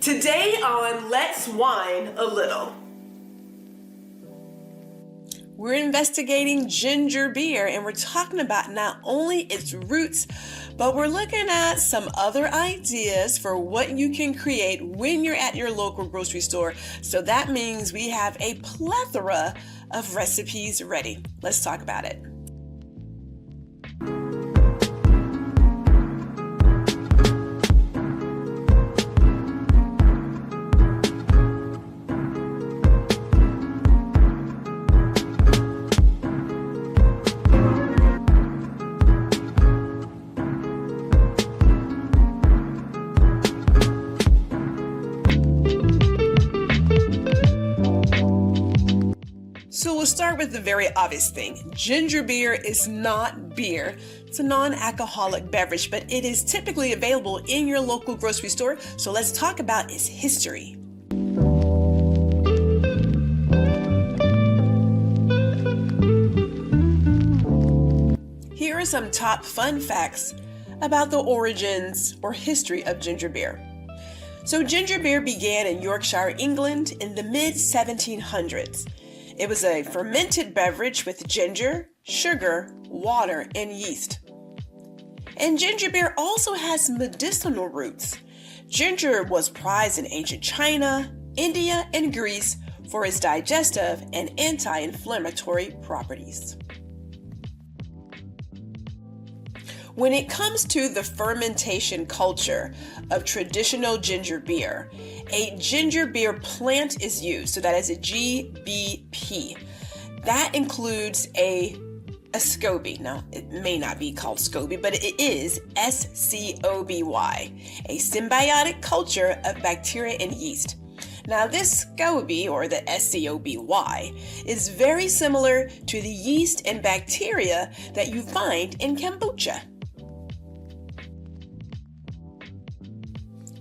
Today on Let's Wine a Little. We're investigating ginger beer, and we're talking about not only its roots, but we're looking at some other ideas for what you can create when you're at your local grocery store. So that means we have a plethora of recipes ready. Let's talk about it. So we'll start with the very obvious thing. Ginger beer is not beer. It's a non-alcoholic beverage, but it is typically available in your local grocery store. So let's talk about its history. Here are some top fun facts about the origins or history of ginger beer. So ginger beer began in Yorkshire, England in the mid-1700s. It was a fermented beverage with ginger, sugar, water, and yeast. And ginger beer also has medicinal roots. Ginger was prized in ancient China, India, and Greece for its digestive and anti-inflammatory properties. When it comes to the fermentation culture of traditional ginger beer, a ginger beer plant is used, so that is a GBP. That includes a SCOBY. Now, it may not be called SCOBY, but it is SCOBY, a symbiotic culture of bacteria and yeast. Now, this SCOBY, or the SCOBY, is very similar to the yeast and bacteria that you find in kombucha.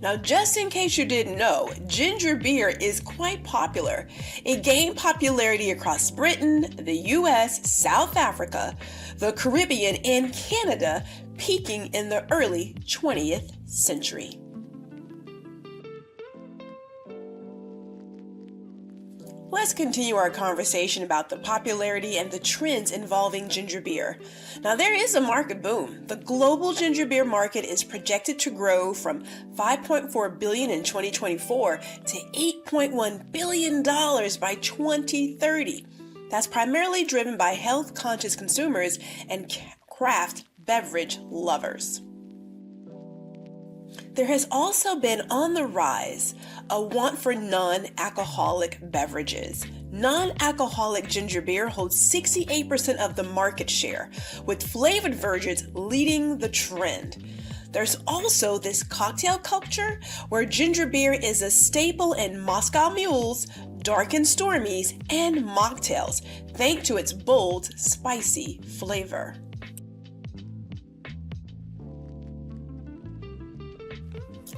Now, just in case you didn't know, ginger beer is quite popular. It gained popularity across Britain, the US, South Africa, the Caribbean, and Canada, peaking in the early 20th century. Let's continue our conversation about the popularity and the trends involving ginger beer. Now, there is a market boom. The global ginger beer market is projected to grow from $5.4 billion in 2024 to $8.1 billion by 2030. That's primarily driven by health-conscious consumers and craft beverage lovers. There has also been on the rise a want for non-alcoholic beverages. Non-alcoholic ginger beer holds 68% of the market share, with flavored versions leading the trend. There's also this cocktail culture where ginger beer is a staple in Mezcal mules, dark and stormies, and mocktails, thanks to its bold, spicy flavor.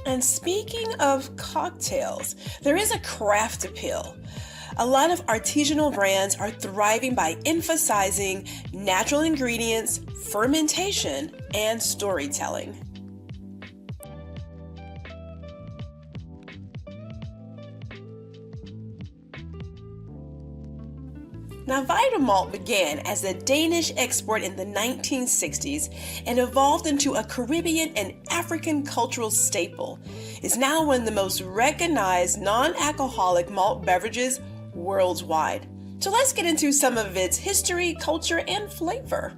And speaking of cocktails, there is a craft appeal. A lot of artisanal brands are thriving by emphasizing natural ingredients, fermentation, and storytelling. Now, Vita Malt began as a Danish export in the 1960s and evolved into a Caribbean and African cultural staple. It's now one of the most recognized non-alcoholic malt beverages worldwide. So let's get into some of its history, culture, and flavor.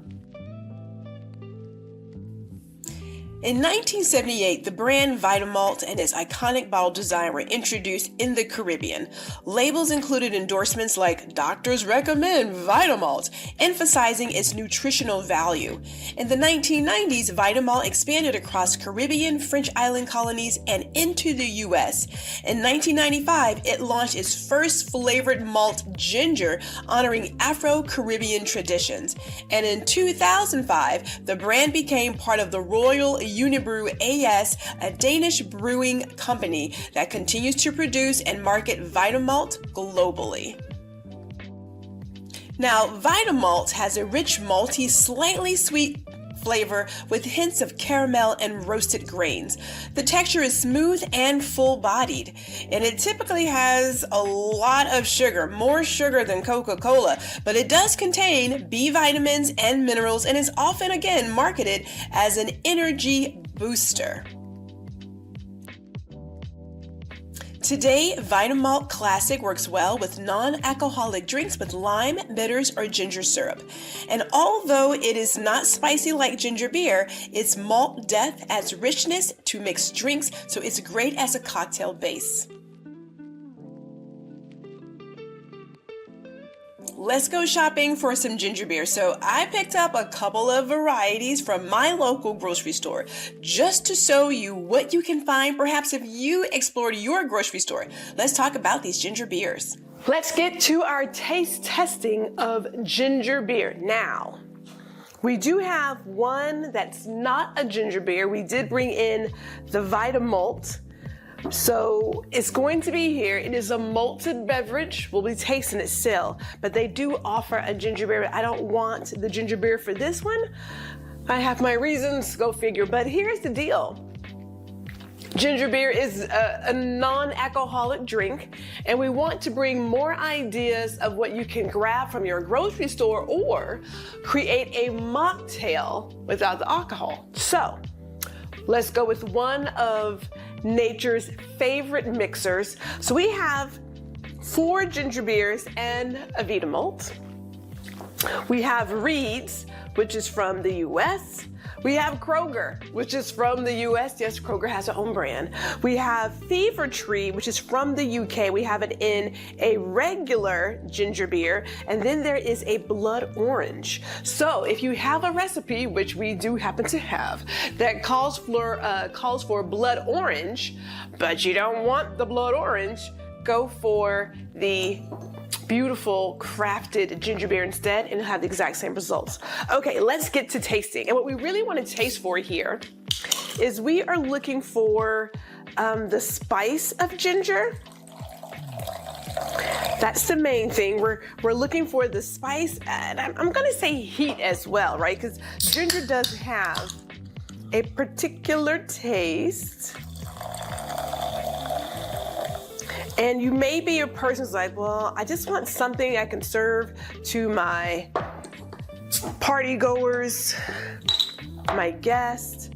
In 1978, the brand Vita Malt and its iconic bottle design were introduced in the Caribbean. Labels included endorsements like "Doctors recommend Vita Malt," emphasizing its nutritional value. In the 1990s, Vita Malt expanded across Caribbean, French island colonies, and into the US. In 1995, it launched its first flavored malt ginger, honoring Afro-Caribbean traditions. And in 2005, the brand became part of the Royal Unibrew AS, a Danish brewing company that continues to produce and market Vita Malt globally. Now, Vita Malt has a rich, malty, slightly sweet flavor with hints of caramel and roasted grains. The texture is smooth and full-bodied, and it typically has a lot of sugar, more sugar than Coca-Cola, but it does contain B vitamins and minerals and is often, again, marketed as an energy booster. Today, Vita Malt Classic works well with non-alcoholic drinks with lime, bitters, or ginger syrup. And although it is not spicy like ginger beer, its malt depth adds richness to mixed drinks, so it's great as a cocktail base. Let's go shopping for some ginger beer. So I picked up a couple of varieties from my local grocery store just to show you what you can find perhaps if you explored your grocery store. Let's talk about these ginger beers. Let's get to our taste testing of ginger beer. Now, we do have one that's not a ginger beer. We did bring in the Vita Malt. So it's going to be here. It is a malted beverage. We'll be tasting it still, but they do offer a ginger beer. I don't want the ginger beer for this one. I have my reasons, go figure. But here's the deal. Ginger beer is a non-alcoholic drink, and we want to bring more ideas of what you can grab from your grocery store or create a mocktail without the alcohol. So let's go with one of nature's favorite mixers. So we have 4 ginger beers and a Vita Malt. We have Reed's, which is from the US. We have Kroger, which is from the US. Yes, Kroger has their own brand. We have Fever Tree, which is from the UK. We have it in a regular ginger beer. And then there is a blood orange. So if you have a recipe, which we do happen to have, that calls for blood orange, but you don't want the blood orange, go for the beautiful crafted ginger beer instead and have the exact same results. Okay, let's get to tasting. And what we really want to taste for here is we are looking for the spice of ginger. That's the main thing. We're looking for the spice, and I'm gonna say heat as well, right? Because ginger does have a particular taste. And you may be a person who's like, well, I just want something I can serve to my party goers, my guests,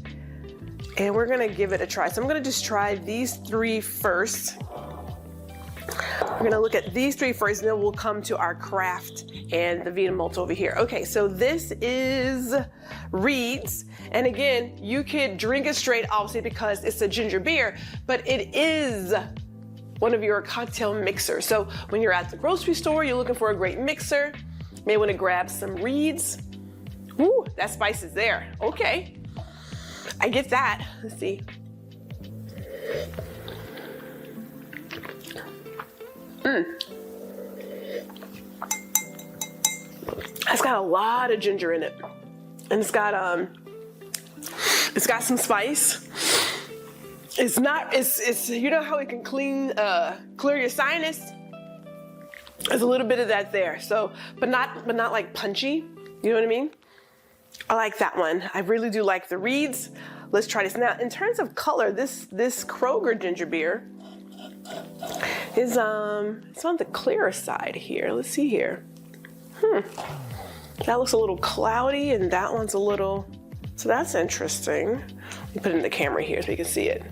and we're gonna give it a try. So I'm gonna just try these 3 first. We're gonna look at these 3 first, and then we'll come to our craft and the Vita Malt over here. Okay, so this is Reed's. And again, you could drink it straight, obviously, because it's a ginger beer, but it is one of your cocktail mixers. So when you're at the grocery store, you're looking for a great mixer, you may want to grab some Reed's. Ooh, that spice is there. Okay, I get that. Let's see. It's got a lot of ginger in it, and it's got some spice. It's you know how it can clear your sinus? There's a little bit of that there. So, but not like punchy. You know what I mean? I like that one. I really do like the Reed's. Let's try this. Now, in terms of color, this Kroger ginger beer is it's on the clearer side here. Let's see here. That looks a little cloudy, and that one's a little, so that's interesting. Let me put it in the camera here so you can see it.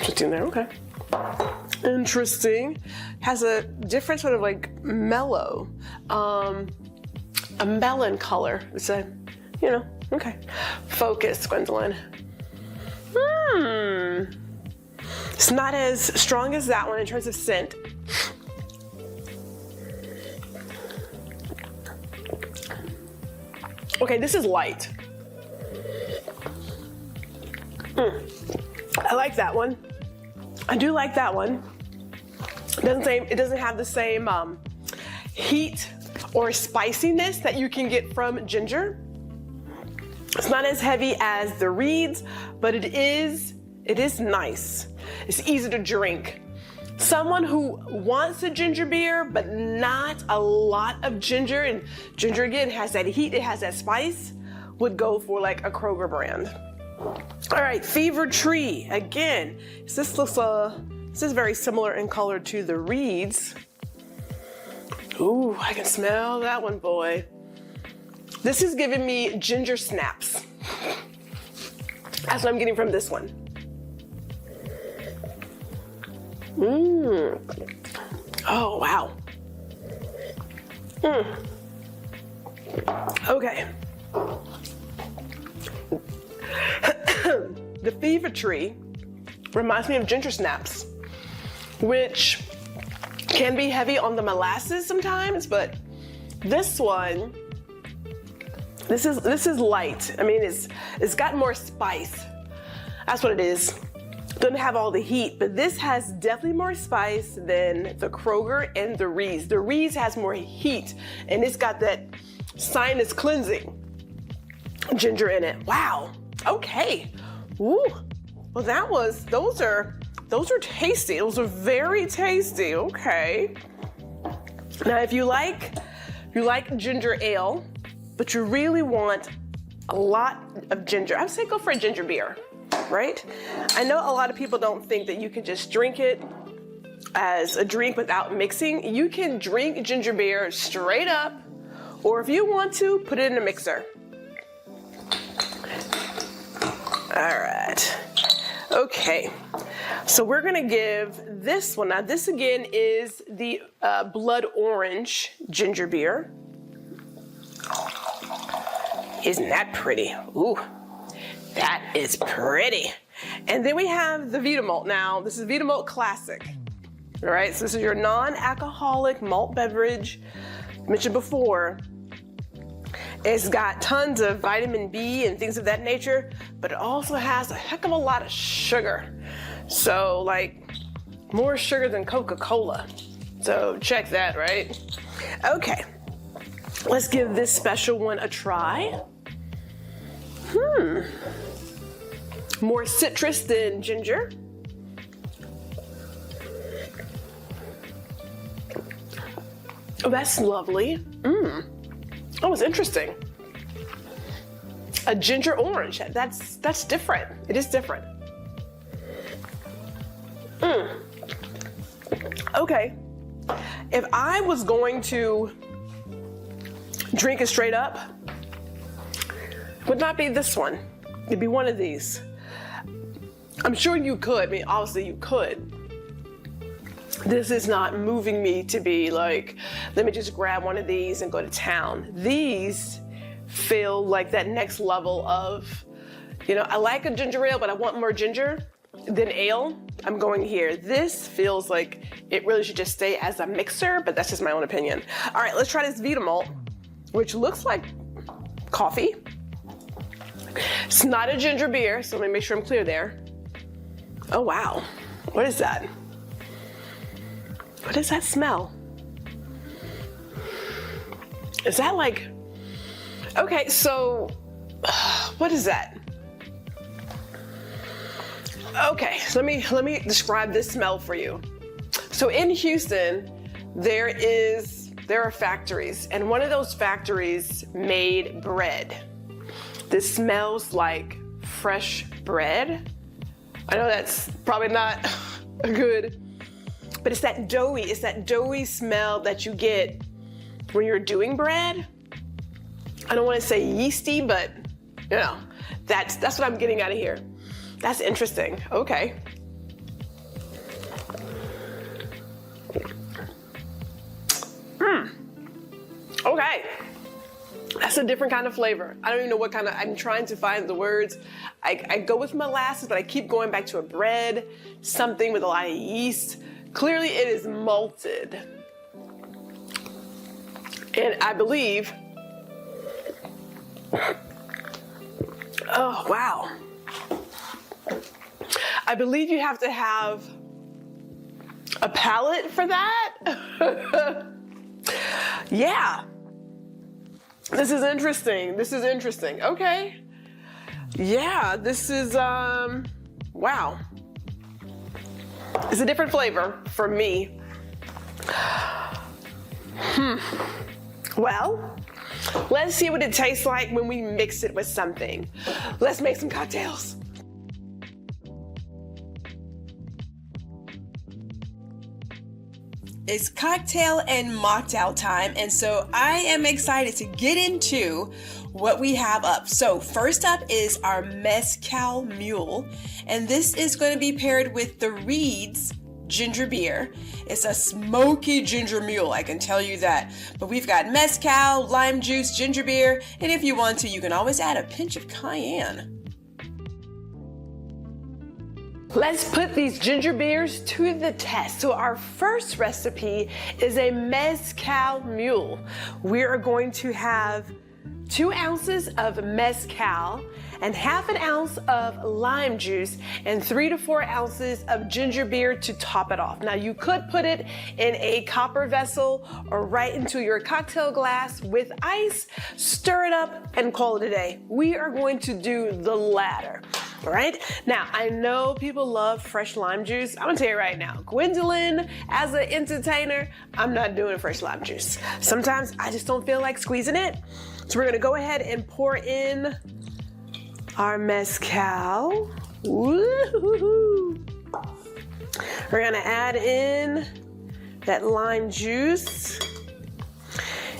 Just in there, okay. Interesting. Has a different sort of like mellow, a melon color. It's a, you know, okay. Focus, Gwendolyn. It's not as strong as that one in terms of scent. Okay, this is light. I like that one. I do like that one. It doesn't have the same heat or spiciness that you can get from ginger. It's not as heavy as the Reed's, but it is nice. It's easy to drink. Someone who wants a ginger beer, but not a lot of ginger, and ginger again has that heat, it has that spice. would go for like a Kroger brand. All right, Fever Tree. Again, this is very similar in color to the Reeds. Ooh, I can smell that one, boy. This is giving me ginger snaps. That's what I'm getting from this one. Oh, wow. Okay. The Fever Tree reminds me of ginger snaps, which can be heavy on the molasses sometimes, but this one, this is light. I mean, it's got more spice. That's what it is. Doesn't have all the heat, but this has definitely more spice than the Kroger and the Reeds. The Reeds has more heat, and it's got that sinus cleansing ginger in it. Wow. Okay. Ooh. Well, those are tasty. Those are very tasty. Okay. Now, if you like ginger ale, but you really want a lot of ginger, I would say go for a ginger beer, right? I know a lot of people don't think that you can just drink it as a drink without mixing. You can drink ginger beer straight up, or if you want to, put it in a mixer. All right. Okay. So we're gonna give this one, now this again is the blood orange ginger beer. Isn't that pretty? Ooh, that is pretty. And then we have the Vita Malt. Now, this is Vita Malt Classic. All right, so this is your non-alcoholic malt beverage. Mentioned before, it's got tons of vitamin B and things of that nature, but it also has a heck of a lot of sugar. So like more sugar than Coca-Cola. So check that, right? Okay, let's give this special one a try. More citrus than ginger. Oh, that's lovely. That was interesting. A ginger orange. That's different. It is different. Okay. If I was going to drink it straight up, it would not be this one. It'd be one of these. I'm sure you could. I mean, obviously you could. This is not moving me to be like, let me just grab one of these and go to town. These feel like that next level of, I like a ginger ale, but I want more ginger than ale. I'm going here. This feels like it really should just stay as a mixer, but that's just my own opinion. All right, let's try this Vita Malt, which looks like coffee. It's not a ginger beer, so let me make sure I'm clear there. Oh, wow. What is that? What does that smell? Is that like, okay, so what is that? Okay, so let me describe this smell for you. So in Houston, there are factories, and one of those factories made bread. This smells like fresh bread. I know that's probably not a good, but it's that doughy smell that you get when you're doing bread. I don't want to say yeasty, but that's what I'm getting out of here. That's interesting. Okay. Okay. That's a different kind of flavor. I don't even know what kind of, I'm trying to find the words. I go with molasses, but I keep going back to a bread, something with a lot of yeast. Clearly it is malted. And I believe, oh, wow. I believe you have to have a palate for that. Yeah. This is interesting. Okay. Yeah, this is, wow. It's a different flavor for me. Well, Let's see what it tastes like when we mix it with something. Let's make some cocktails. It's cocktail and mocktail time, and so I am excited to get into what we have up. So first up is our Mezcal Mule, and this is going to be paired with the Reed's ginger beer. It's a smoky ginger mule, I can tell you that. But we've got mezcal, lime juice, ginger beer, and if you want to, you can always add a pinch of cayenne. Let's put these ginger beers to the test. So our first recipe is a Mezcal Mule. We are going to have 2 ounces of mezcal and ½ ounce of lime juice and 3 to 4 ounces of ginger beer to top it off. Now you could put it in a copper vessel or right into your cocktail glass with ice, stir it up and call it a day. We are going to do the latter. All right, now I know people love fresh lime juice. I'm gonna tell you right now, Gwendolyn, as an entertainer, I'm not doing fresh lime juice. Sometimes I just don't feel like squeezing it. So we're gonna go ahead and pour in our mezcal. Woo-hoo-hoo. We're gonna add in that lime juice.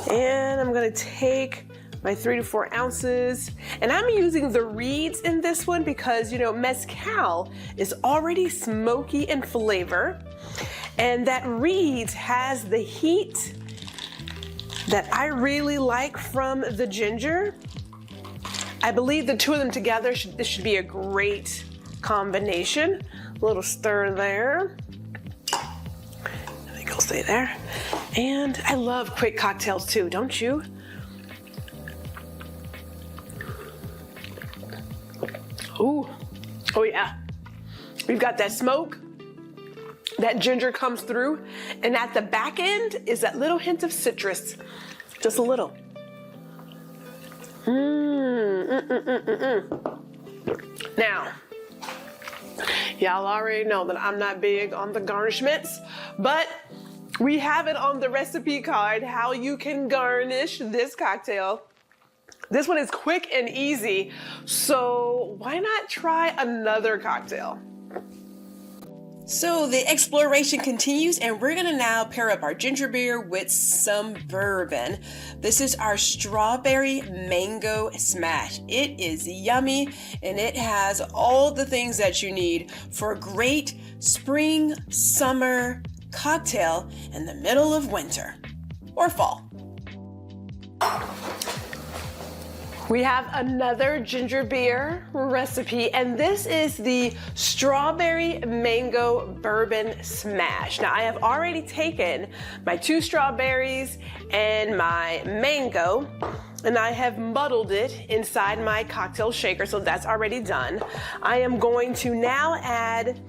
And I'm gonna take my 3 to 4 ounces. And I'm using the Reeds in this one because, you know, mezcal is already smoky in flavor. And that Reeds has the heat that I really like from the ginger. I believe the two of them together, this should be a great combination. A little stir there. I think I'll stay there. And I love quick cocktails too, don't you? Ooh, oh yeah. We've got that smoke. That ginger comes through. And at the back end is that little hint of citrus. Just a little. Now, y'all already know that I'm not big on the garnishments, but we have it on the recipe card how you can garnish this cocktail. This one is quick and easy, so why not try another cocktail? So the exploration continues, and we're gonna now pair up our ginger beer with some bourbon. This is our strawberry mango smash. It is yummy, and it has all the things that you need for a great spring, summer cocktail in the middle of winter or fall. We have another ginger beer recipe, and this is the strawberry mango bourbon smash. Now I have already taken my 2 strawberries and my mango, and I have muddled it inside my cocktail shaker, so that's already done. I am going to now add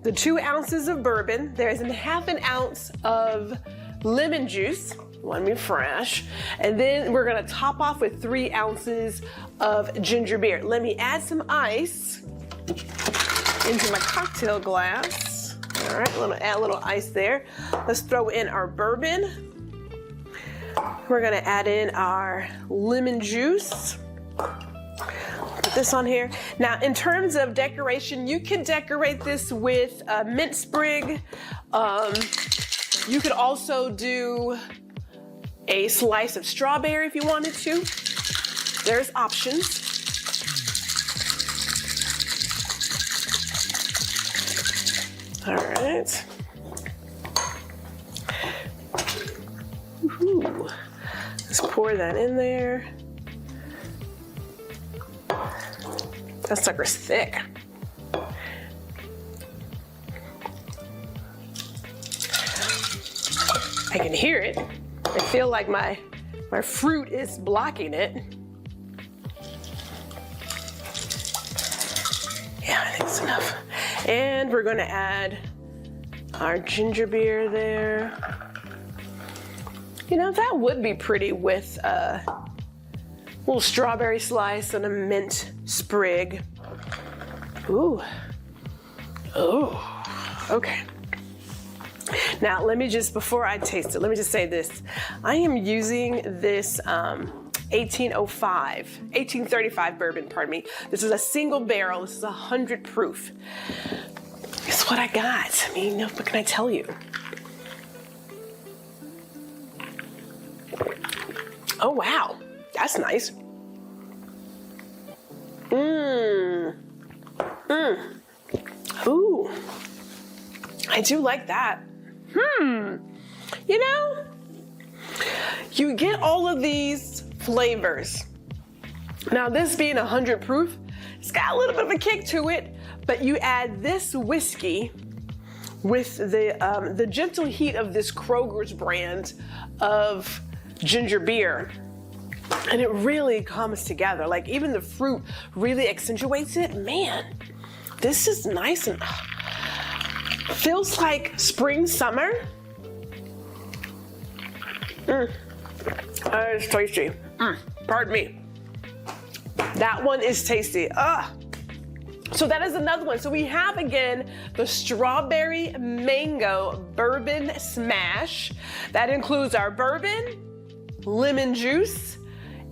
the 2 ounces of bourbon. There's ½ ounce of lemon juice. Want me fresh. And then we're gonna top off with 3 ounces of ginger beer. Let me add some ice into my cocktail glass. All right, add a little ice there. Let's throw in our bourbon. We're gonna add in our lemon juice. Put this on here. Now, in terms of decoration, you can decorate this with a mint sprig. You could also do a slice of strawberry if you wanted to. There's options. All right. Woo-hoo. Let's pour that in there. That sucker's thick. I can hear it. I feel like my fruit is blocking it. Yeah, I think it's enough. And we're gonna add our ginger beer there. You know, that would be pretty with a little strawberry slice and a mint sprig. Ooh. Oh, okay. Now, let me just, before I taste it, let me just say this. I am using this 1835 bourbon, pardon me. This is a single barrel. This is 100 proof. It's what I got. I mean, what can I tell you? Oh, wow. That's nice. Ooh. I do like that. You know, you get all of these flavors. Now, this being 100 proof, it's got a little bit of a kick to it, but you add this whiskey with the gentle heat of this Kroger's brand of ginger beer, and it really comes together. Like, even the fruit really accentuates it. Man, this is nice and feels like spring, summer. It's tasty. Pardon me. That one is tasty. So that is another one. So we have, again, the strawberry mango bourbon smash. That includes our bourbon, lemon juice,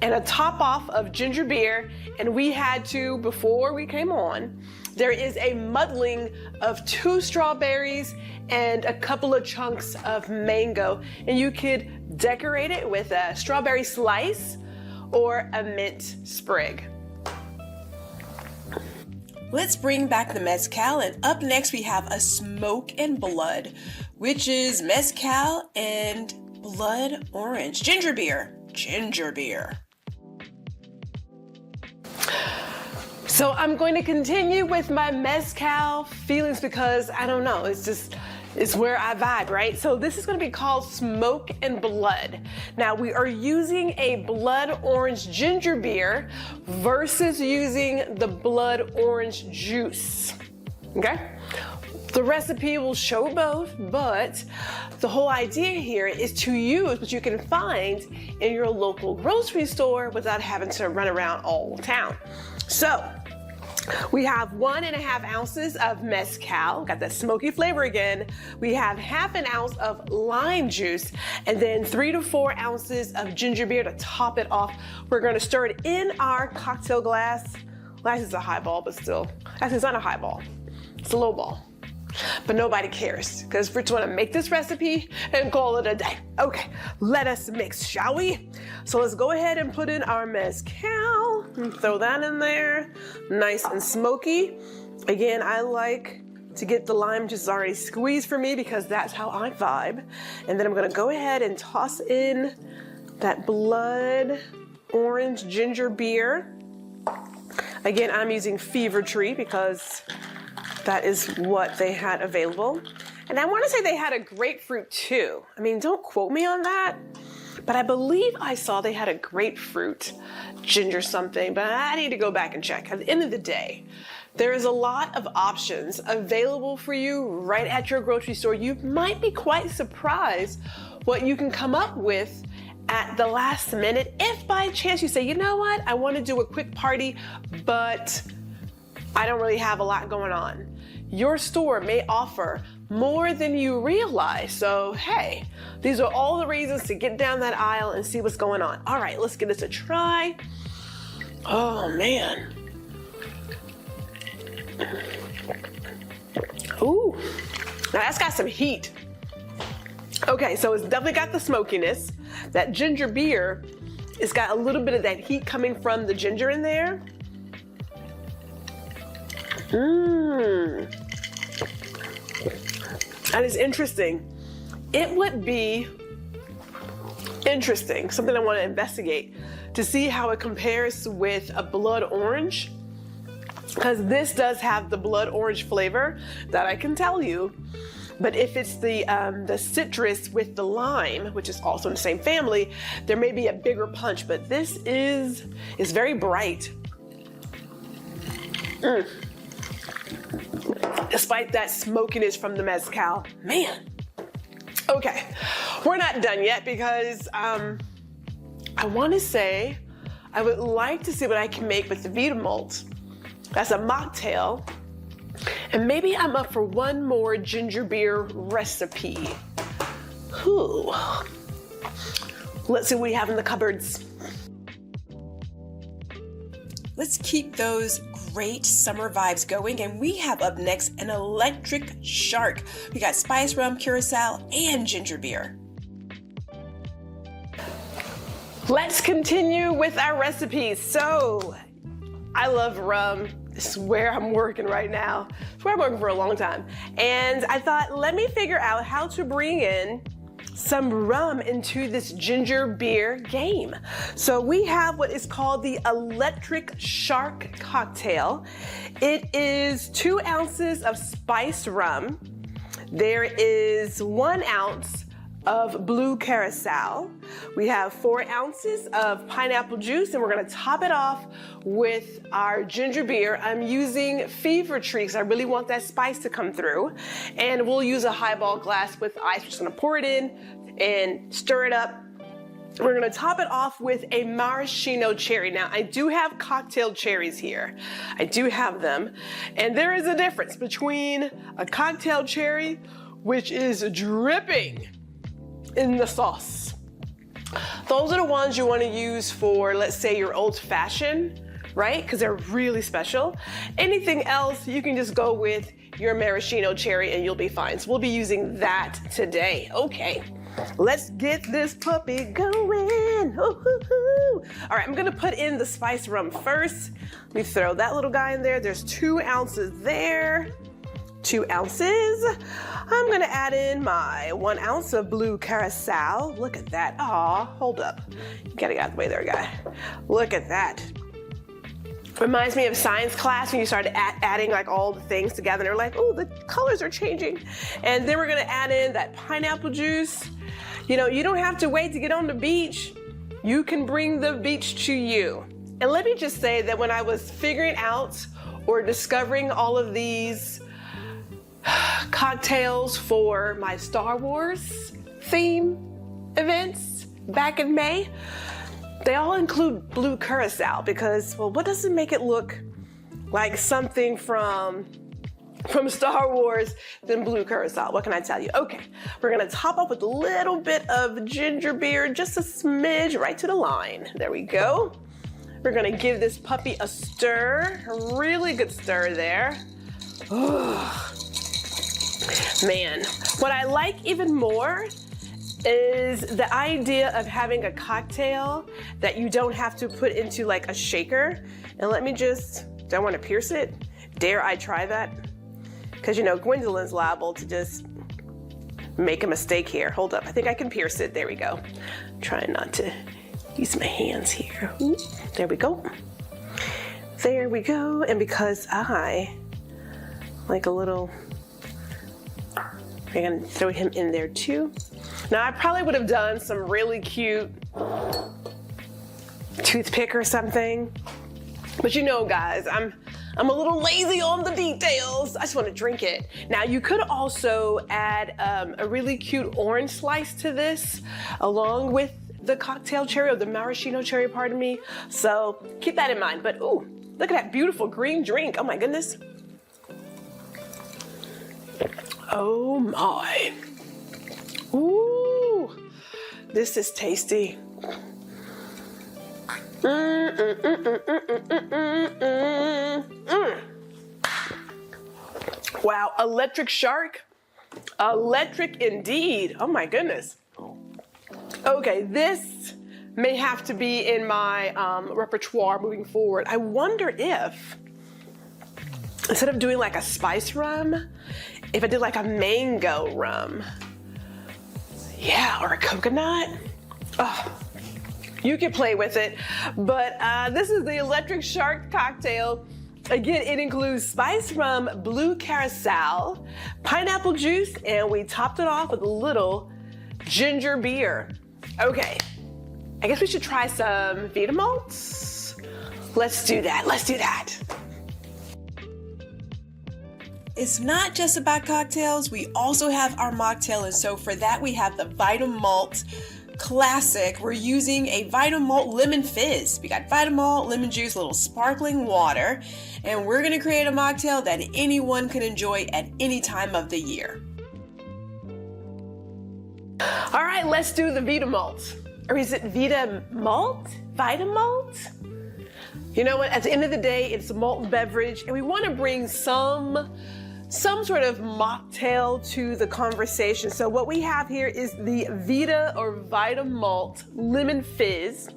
and a top off of ginger beer. And we had to, before we came on, there is a muddling of 2 strawberries and a couple of chunks of mango. And you could decorate it with a strawberry slice or a mint sprig. Let's bring back the Mezcal, and up next we have a smoke and blood, which is Mezcal and blood orange. Ginger beer. So I'm going to continue with my Mezcal feelings because, I don't know, it's where I vibe, right? So this is going to be called Smoke and Blood. Now, we are using a blood orange ginger beer versus using the blood orange juice, okay? The recipe will show both, but the whole idea here is to use what you can find in your local grocery store without having to run around all town. So, we have 1.5 ounces of Mezcal, got that smoky flavor again. We have 1/2 ounce of lime juice, and then 3 to 4 ounces of ginger beer to top it off. We're gonna stir it in our cocktail glass. Glass is a highball, but still, actually it's not a highball, it's a low ball. But nobody cares, because we're going to make this recipe and call it a day. Okay, let us mix, shall we? So let's go ahead and put in our Mezcal and throw that in there, nice and smoky. Again, I like to get the lime juice already squeezed for me because that's how I vibe. And then I'm going to go ahead and toss in that blood orange ginger beer. Again, I'm using Fever Tree because that is what they had available. And I want to say they had a grapefruit too. I mean, don't quote me on that, but I believe I saw they had a grapefruit ginger something, but I need to go back and check. At the end of the day, there is a lot of options available for you right at your grocery store. You might be quite surprised what you can come up with at the last minute if by chance you say, you know what, I want to do a quick party, but I don't really have a lot going on. Your store may offer more than you realize. So, hey, these are all the reasons to get down that aisle and see what's going on. All right, let's give this a try. Oh, man. Ooh, now that's got some heat. Okay, so it's definitely got the smokiness. That ginger beer, it's got a little bit of that heat coming from the ginger in there. That is interesting. It would be interesting, something I want to investigate to see how it compares with a blood orange, because this does have the blood orange flavor that I can tell you. But if it's the citrus with the lime, which is also in the same family, there may be a bigger punch, but this is very bright. Despite that smokiness from the Mezcal. Man. Okay, we're not done yet because I want to say I would like to see what I can make with the Vita Malt. That's a mocktail. And maybe I'm up for one more ginger beer recipe. Ooh. Let's see what we have in the cupboards. Let's keep those great summer vibes going. And we have up next an electric shark. We got spice rum, curacao, and ginger beer. Let's continue with our recipes. So, I love rum. This is where I'm working right now. It's where I'm working for a long time. And I thought, let me figure out how to bring in some rum into this ginger beer game. So we have what is called the electric shark cocktail. It is 2 ounces of spiced rum. There is 1 ounce of blue curacao. We have 4 ounces of pineapple juice, and we're gonna top it off with our ginger beer. I'm using Fever Tree because I really want that spice to come through. And we'll use a highball glass with ice. We're just gonna pour it in and stir it up. We're gonna top it off with a maraschino cherry. Now, I do have cocktail cherries here. I do have them. And there is a difference between a cocktail cherry, which is dripping in the sauce. Those are the ones you want to use for, let's say, your old fashioned, right? Because they're really special. Anything else, you can just go with your maraschino cherry and you'll be fine. So we'll be using that today. Okay, let's get this puppy going. Ooh-hoo-hoo. All right, I'm gonna put in the spiced rum first. Let me throw that little guy in there. There's 2 ounces there. 2 ounces. I'm gonna add in my 1 ounce of blue curacao. Look at that. Aw, hold up. You gotta get out of the way there, guy. Look at that. Reminds me of science class when you started adding like all the things together. They're like, oh, the colors are changing. And then we're gonna add in that pineapple juice. You know, you don't have to wait to get on the beach. You can bring the beach to you. And let me just say that when I was figuring out or discovering all of these cocktails for my Star Wars theme events back in May, they all include blue curacao because, well, what doesn't make it look like something from Star Wars than blue curacao? What can I tell you? Okay, we're gonna top up with a little bit of ginger beer, just a smidge right to the line. There we go. We're gonna give this puppy a stir, a really good stir there. Ugh. Man, what I like even more is the idea of having a cocktail that you don't have to put into like a shaker. And let me just, do I want to pierce it? Dare I try that? Because you know, Gwendolyn's liable to just make a mistake here. Hold up, I think I can pierce it. There we go. Trying not to use my hands here. Ooh, there we go. There we go. And because I like a little, we're gonna throw him in there too. Now I probably would have done some really cute toothpick or something, but you know, guys, I'm a little lazy on the details. I just want to drink it. Now you could also add a really cute orange slice to this, along with the cocktail cherry or the maraschino cherry, pardon me. So keep that in mind. But ooh, look at that beautiful green drink. Oh my goodness. Oh my. Ooh, this is tasty. Wow, electric shark. Electric indeed. Oh my goodness. Okay, this may have to be in my repertoire moving forward. I wonder if, instead of doing like a spice rum, if I did like a mango rum. Yeah, or a coconut. Oh, you can play with it. But this is the electric shark cocktail. Again, it includes spice rum, blue curacao, pineapple juice, and we topped it off with a little ginger beer. Okay, I guess we should try some Vita Malt. Let's do that, let's do that. It's not just about cocktails, we also have our mocktail, and so for that we have the Vita Malt Classic. We're using a Vita Malt Lemon Fizz. We got Vita Malt, lemon juice, a little sparkling water, and we're gonna create a mocktail that anyone can enjoy at any time of the year. All right, let's do the Vita Malt. Or is it Vita Malt? Vita Malt? You know what? At the end of the day, it's a malt beverage, and we want to bring some sort of mocktail to the conversation. So what we have here is the Vita or Vita Malt Lemon Fizz.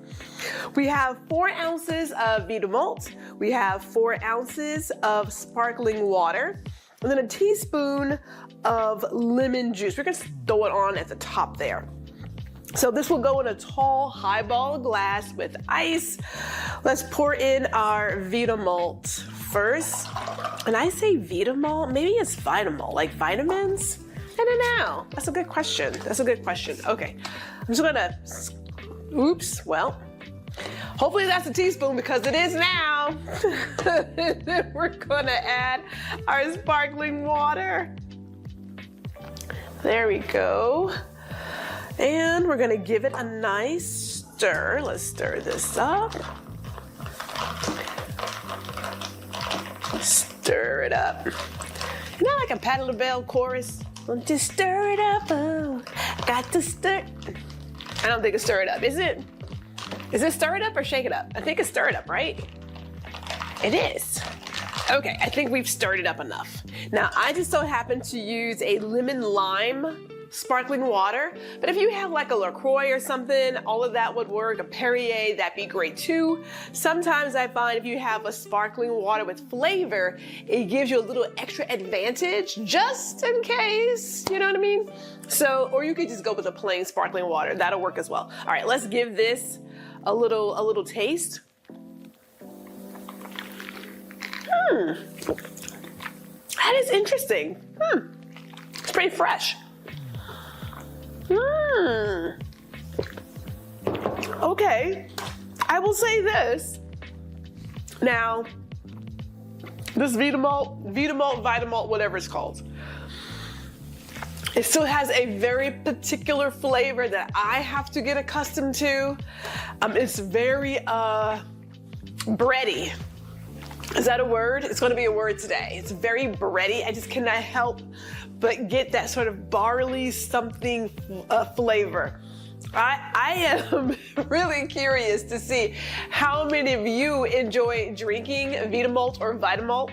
We have 4 ounces of Vita Malt. We have 4 ounces of sparkling water, and then a teaspoon of lemon juice. We're gonna throw it on at the top there. So this will go in a tall highball glass with ice. Let's pour in our Vita Malt first. And I say Vita Malt, maybe it's Vita Malt, like vitamins? I don't know. That's a good question. That's a good question. Okay, I'm just gonna, oops, well, hopefully that's a teaspoon because it is now. Then we're gonna add our sparkling water. There we go. And we're gonna give it a nice stir. Let's stir this up. Stir it up. Isn't that like a Patti LaBelle chorus? Won't you stir it up? Oh, got to stir. I don't think it's stir it up, is it? Is it stir it up or shake it up? I think it's stir it up, right? It is. Okay, I think we've stirred it up enough. Now, I just so happen to use a lemon lime sparkling water, but if you have like a LaCroix or something, all of that would work. A Perrier, that'd be great too. Sometimes I find if you have a sparkling water with flavor, it gives you a little extra advantage just in case, you know what I mean? So, or you could just go with a plain sparkling water. That'll work as well. All right, let's give this a little taste. That is interesting. It's pretty fresh. Okay, I will say this. Now, this Vita Malt, Vita Malt, whatever it's called, it still has a very particular flavor that I have to get accustomed to. It's very bready. Is that a word? It's going to be a word today. It's very bready. I just cannot help but get that sort of barley something flavor. I am really curious to see how many of you enjoy drinking Vita Malt or Vita Malt,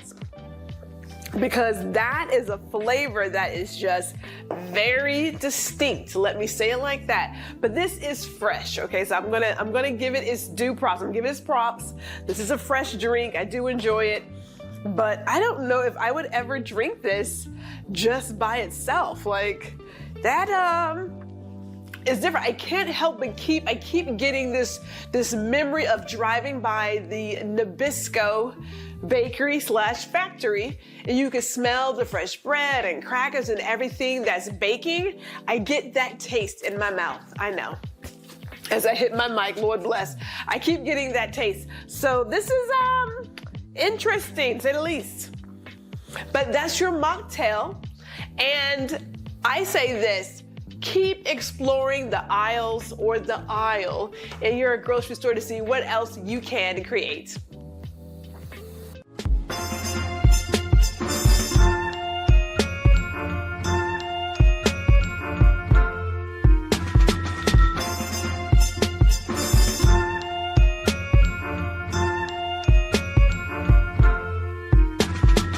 because that is a flavor that is just very distinct. Let me say it like that. But this is fresh, okay? So I'm gonna give it its due props. I'm giving it its props. This is a fresh drink. I do enjoy it, but I don't know if I would ever drink this just by itself. Like that is different. I can't help but I keep getting this memory of driving by the Nabisco bakery / factory, and you can smell the fresh bread and crackers and everything that's baking. I get that taste in my mouth. I know. As I hit my mic, Lord bless, I keep getting that taste. So this is interesting, to say the least. But that's your mocktail, and I say this: keep exploring the aisles or the aisle in your grocery store to see what else you can create.